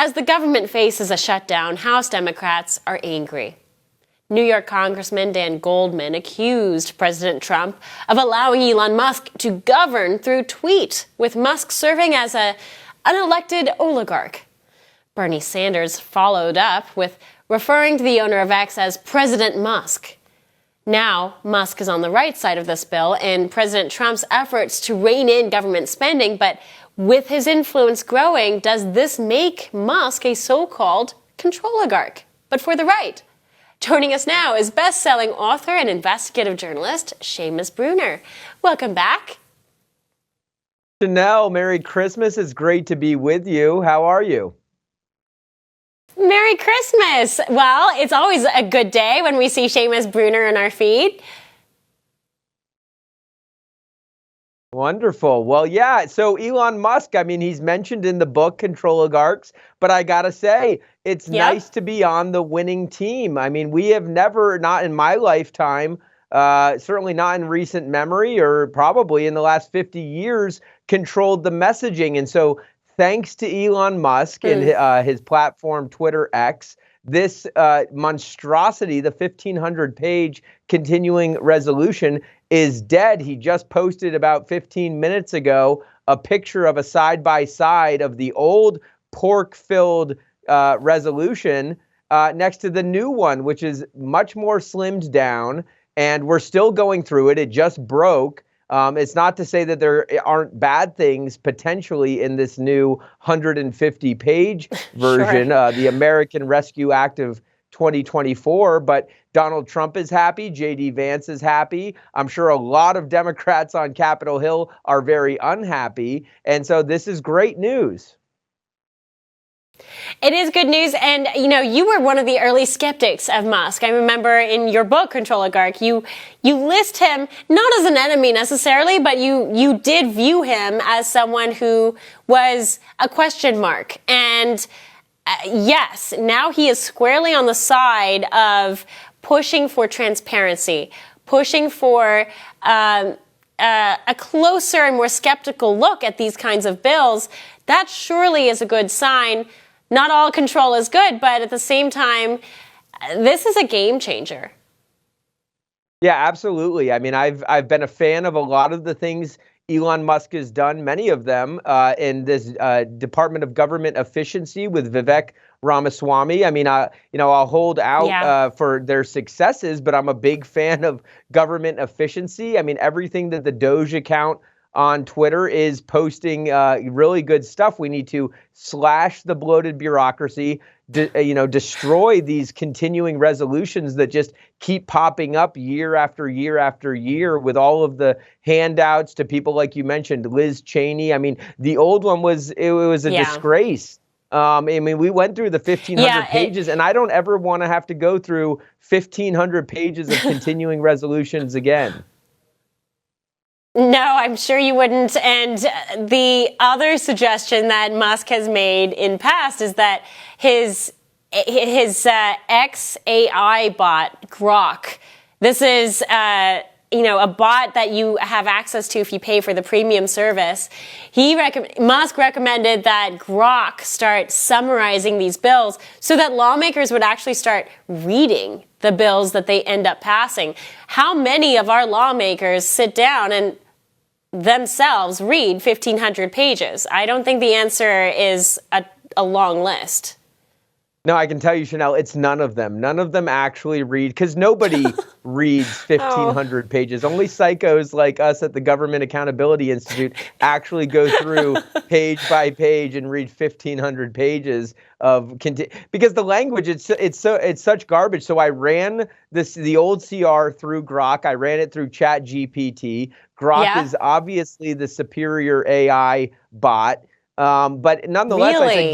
As the government faces a shutdown, House Democrats are angry. New York Congressman Dan Goldman accused President Trump of allowing Elon Musk to govern through tweet, with Musk serving as an unelected oligarch. Bernie Sanders followed up with referring to the owner of X as President Musk. Now, Musk is on the right side of this bill in President Trump's efforts to rein in government spending, but with his influence growing, does this make Musk a so-called control oligarch, but for the right? Joining us now is best-selling author and investigative journalist Seamus Bruner. Welcome back. Chanel, Merry Christmas. It's great to be with you. How are you? Merry Christmas. Well, it's always a good day when we see Seamus Bruner in our feed. Wonderful. Well, yeah, so Elon Musk, I mean, he's mentioned in the book Control Oligarchs, but I gotta say, it's nice to be on the winning team. I mean, we have never, not in my lifetime, certainly not in recent memory or probably in the last 50 years, controlled the messaging. And so thanks to Elon Musk and his platform, Twitter X, this monstrosity, the 1,500-page continuing resolution, is dead. He just posted about 15 minutes ago a picture of a side-by-side of the old pork-filled resolution next to the new one, which is much more slimmed down, and we're still going through it. It just broke. It's not to say that there aren't bad things potentially in this new 150-page version, the American Rescue Act of 2024, but Donald Trump is happy, J.D. Vance is happy. I'm sure a lot of Democrats on Capitol Hill are very unhappy, and so this is great news. It is good news, and you were one of the early skeptics of Musk. I remember in your book, Control Oligarch, you list him not as an enemy necessarily, but you did view him as someone who was a question mark. And yes, now he is squarely on the side of pushing for transparency, pushing for a closer and more skeptical look at these kinds of bills. That surely is a good sign. Not all control is good, but at the same time, this is a game changer. Yeah, absolutely. I mean, I've been a fan of a lot of the things Elon Musk has done, many of them in this Department of Government Efficiency with Vivek Ramaswamy. I mean, I'll hold out for their successes, but I'm a big fan of government efficiency. I mean, everything that the Doge account on Twitter is posting really good stuff. We need to slash the bloated bureaucracy, destroy these continuing resolutions that just keep popping up year after year after year with all of the handouts to people like you mentioned, Liz Cheney. I mean, the old one was a disgrace. I mean, we went through the 1,500 pages, and I don't ever want to have to go through 1,500 pages of continuing resolutions again. No, I'm sure you wouldn't. And the other suggestion that Musk has made in past is that his XAI bot, Grok, this is a bot that you have access to if you pay for the premium service. Musk recommended that Grok start summarizing these bills so that lawmakers would actually start reading the bills that they end up passing. How many of our lawmakers sit down and themselves read 1,500 pages? I don't think the answer is a long list. No, I can tell you, Chanel, it's none of them. None of them actually read, because nobody reads 1,500 pages. Only psychos like us at the Government Accountability Institute actually go through page by page and read 1,500 pages of because the language it's such garbage. So I ran the old CR through Grok. I ran it through ChatGPT. Grok is obviously the superior AI bot, but nonetheless, I said,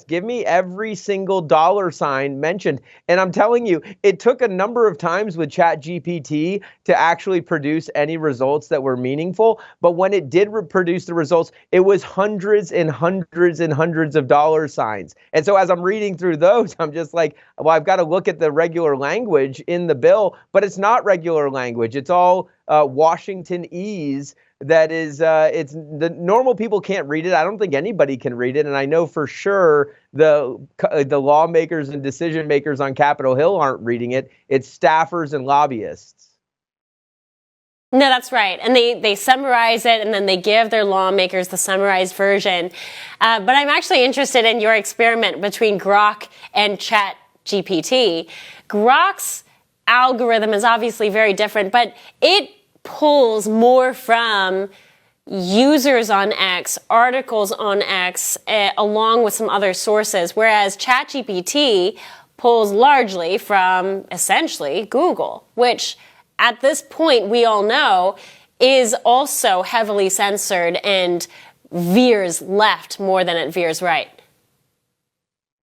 give me every single dollar sign mentioned. And I'm telling you, it took a number of times with ChatGPT to actually produce any results that were meaningful. But when it did produce the results, it was hundreds and hundreds and hundreds of dollar signs. And so as I'm reading through those, I'm just like, well, I've got to look at the regular language in the bill, but it's not regular language. It's all Washingtonese that is, it's the normal people can't read it. I don't think anybody can read it. And I know for sure the lawmakers and decision makers on Capitol Hill aren't reading it. It's staffers and lobbyists. No, that's right. And they summarize it, and then they give their lawmakers the summarized version. But I'm actually interested in your experiment between Grok and ChatGPT. Grok's algorithm is obviously very different, but it pulls more from users on X, articles on X, along with some other sources, whereas ChatGPT pulls largely from essentially Google, which at this point we all know is also heavily censored and veers left more than it veers right.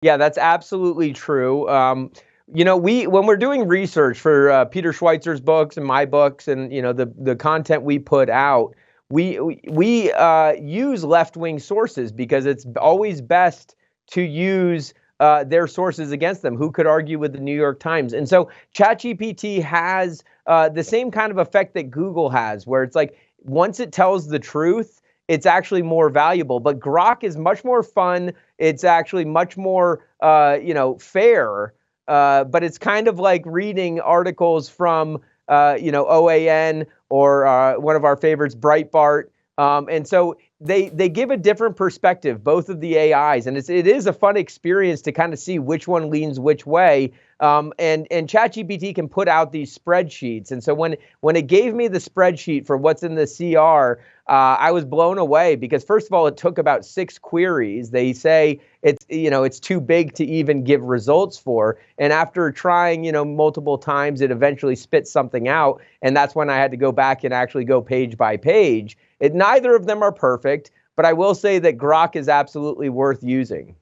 Yeah, that's absolutely true. When we're doing research for Peter Schweizer's books and my books, and the content we put out, we use left-wing sources because it's always best to use their sources against them. Who could argue with the New York Times? And so ChatGPT has the same kind of effect that Google has, where it's like once it tells the truth, it's actually more valuable. But Grok is much more fun. It's actually much more fair. But it's kind of like reading articles from OAN or one of our favorites, Breitbart. And so they give a different perspective, both of the AIs, and it is a fun experience to kind of see which one leans which way. And ChatGPT can put out these spreadsheets, and so when it gave me the spreadsheet for what's in the CR, I was blown away because first of all, it took about 6 queries. They say it's too big to even give results for, and after trying multiple times, it eventually spits something out, and that's when I had to go back and actually go page by page. Neither of them are perfect, but I will say that Grok is absolutely worth using.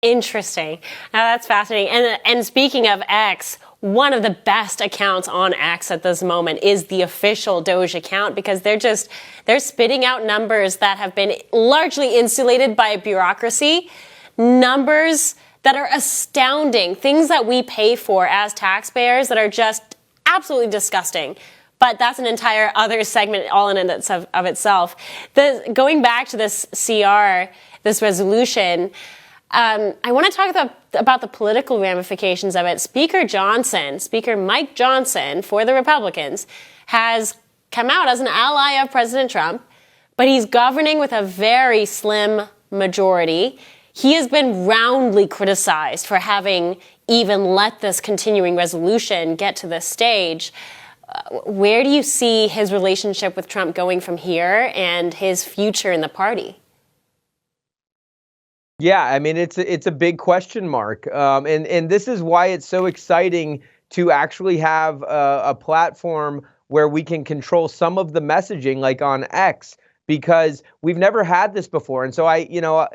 Interesting. Now that's fascinating. And speaking of X, one of the best accounts on X at this moment is the official Doge account, because they're spitting out numbers that have been largely insulated by bureaucracy, numbers that are astounding, things that we pay for as taxpayers that are just absolutely disgusting. But that's an entire other segment all in and of itself. Going back to this CR, this resolution, I want to talk about the political ramifications of it. Speaker Mike Johnson for the Republicans has come out as an ally of President Trump, but he's governing with a very slim majority. He has been roundly criticized for having even let this continuing resolution get to this stage. Where do you see his relationship with Trump going from here and his future in the party? Yeah, I mean, it's a big question mark. And this is why it's so exciting to actually have a platform where we can control some of the messaging, like on X, because we've never had this before. And so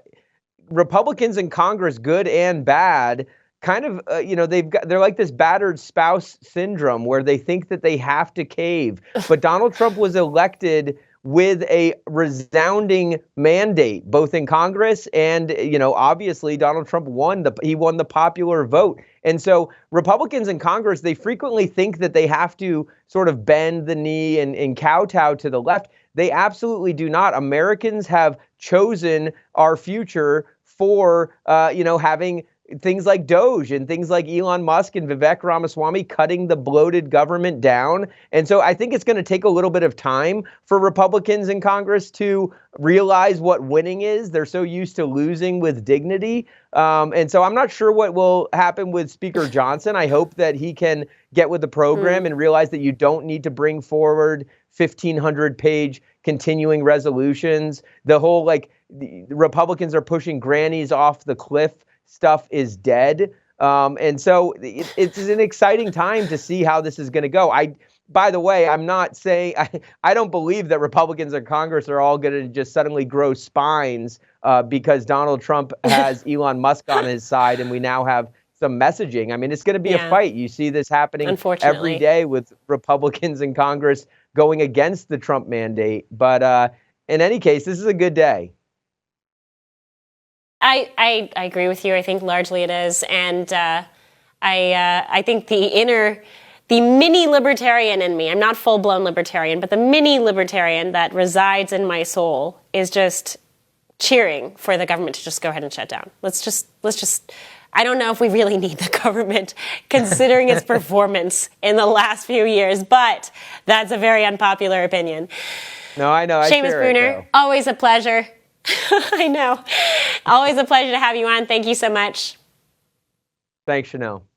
Republicans in Congress, good and bad, kind of, they're like this battered spouse syndrome where they think that they have to cave. But Donald Trump was elected with a resounding mandate, both in Congress and, obviously Donald Trump won the popular vote. And so Republicans in Congress, they frequently think that they have to sort of bend the knee and kowtow to the left. They absolutely do not. Americans have chosen our future for, having things like Doge and things like Elon Musk and Vivek Ramaswamy cutting the bloated government down. And so I think it's going to take a little bit of time for Republicans in Congress to realize what winning is. They're so used to losing with dignity. And so I'm not sure what will happen with Speaker Johnson. I hope that he can get with the program and realize that you don't need to bring forward 1,500-page continuing resolutions. The whole, the Republicans are pushing grannies off the cliff stuff is dead. And so it's an exciting time to see how this is going to go. By the way, I'm not saying, I don't believe that Republicans in Congress are all going to just suddenly grow spines because Donald Trump has Elon Musk on his side and we now have some messaging. I mean, it's going to be a fight. You see this happening every day with Republicans in Congress going against the Trump mandate. But in any case, this is a good day. I agree with you. I think largely it is. And I think the the mini libertarian in me, I'm not full-blown libertarian, but the mini libertarian that resides in my soul is just cheering for the government to just go ahead and shut down. Let's just, I don't know if we really need the government considering its performance in the last few years, but that's a very unpopular opinion. No, I know. Seamus Spooner, always a pleasure. I know. Always a pleasure to have you on. Thank you so much. Thanks, Chanel.